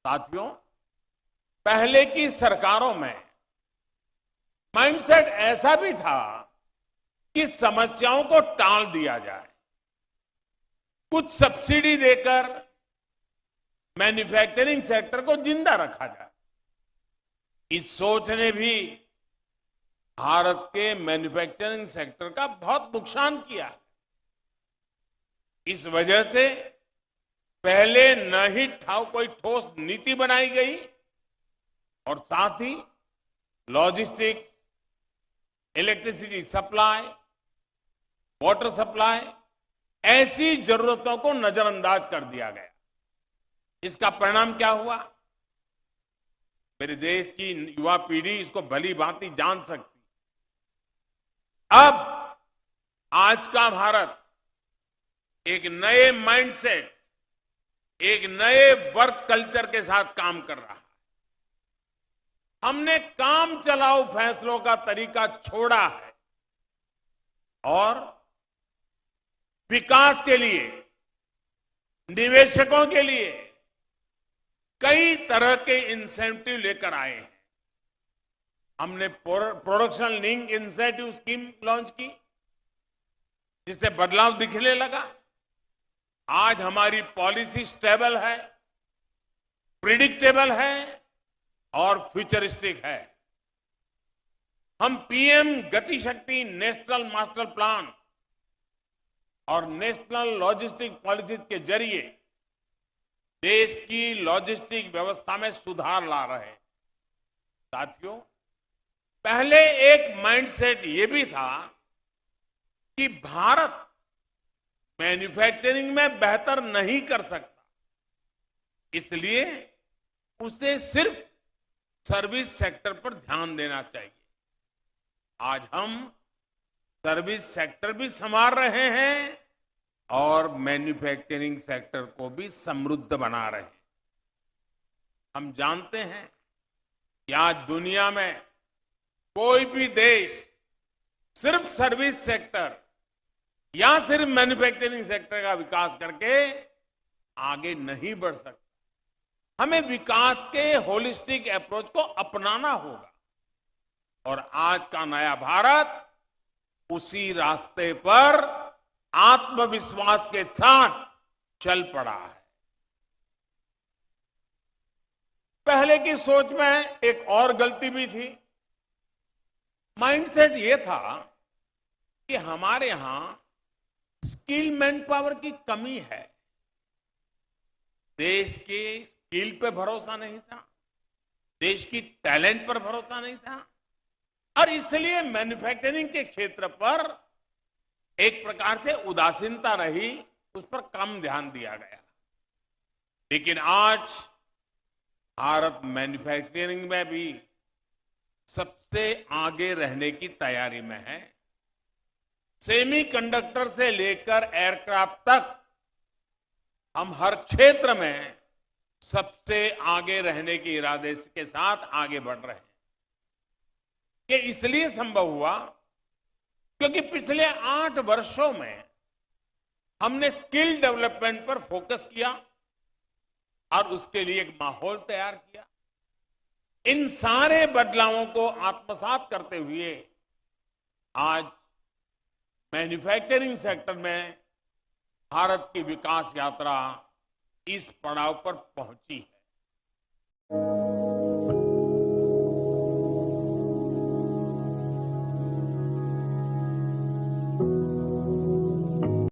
साथियों, पहले की सरकारों में माइंडसेट ऐसा भी था कि समस्याओं को टाल दिया जाए, कुछ सब्सिडी देकर मैन्युफैक्चरिंग सेक्टर को जिंदा रखा जाए। इस सोच ने भी भारत के मैन्युफैक्चरिंग सेक्टर का बहुत नुकसान किया है। इस वजह से पहले न ही कोई ठोस नीति बनाई गई और साथ ही logistics, electricity supply, water supply, ऐसी जरूरतों को नजरअंदाज कर दिया गया। इसका परिणाम क्या हुआ? मेरे देश की युवा पीढ़ी इसको भली भांति जान सकती। अब आज का भारत एक नए माइंडसेट, एक नए वर्क कल्चर के साथ काम कर रहा है। हमने काम चलाओ फैसलों का तरीका छोड़ा है और विकास के लिए, निवेशकों के लिए कई तरह के इंसेंटिव लेकर आए हैं। हमने production link incentive scheme launch की, जिससे बदलाव दिखने लगा। आज हमारी पॉलिसी स्टेबल है, प्रिडिक्टेबल है और फ्यूचरिस्टिक है। हम पीएम गति शक्ति नेशनल मास्टर प्लान और नेशनल लॉजिस्टिक पॉलिसीज के जरिए देश की लॉजिस्टिक व्यवस्था में सुधार ला रहे हैं। साथियों, पहले एक माइंडसेट ये भी था कि भारत मैन्युफैक्चरिंग में बेहतर नहीं कर सकता, इसलिए उसे सिर्फ सर्विस सेक्टर पर ध्यान देना चाहिए। आज हम सर्विस सेक्टर भी संभाल रहे हैं और मैन्युफैक्चरिंग सेक्टर को भी समृद्ध बना रहे हैं। हम जानते हैं कि आज दुनिया में कोई भी देश सिर्फ सर्विस सेक्टर या सिर्फ मैन्युफैक्चरिंग सेक्टर का विकास करके आगे नहीं बढ़ सकता। हमें विकास के होलिस्टिक अप्रोच को अपनाना होगा और आज का नया भारत उसी रास्ते पर आत्मविश्वास के साथ चल पड़ा है। पहले की सोच में एक और गलती भी थी। माइंडसेट ये था कि हमारे यहां स्किल मैन पावर की कमी है, देश के स्किल पे भरोसा नहीं था, देश की टैलेंट पर भरोसा नहीं था और इसलिए मैन्युफैक्चरिंग के क्षेत्र पर एक प्रकार से उदासीनता रही, उस पर कम ध्यान दिया गया। लेकिन आज भारत मैन्युफैक्चरिंग में भी सबसे आगे रहने की तैयारी में है। सेमीकंडक्टर से लेकर एयरक्राफ्ट तक हम हर क्षेत्र में सबसे आगे रहने के इरादे के साथ आगे बढ़ रहे हैं। ये इसलिए संभव हुआ क्योंकि पिछले 8 वर्षों में हमने स्किल डेवलपमेंट पर फोकस किया और उसके लिए एक माहौल तैयार किया। इन सारे बदलावों को आत्मसात करते हुए आज मैन्युफैक्चरिंग सेक्टर में भारत की विकास यात्रा इस पड़ाव पर पहुंची है।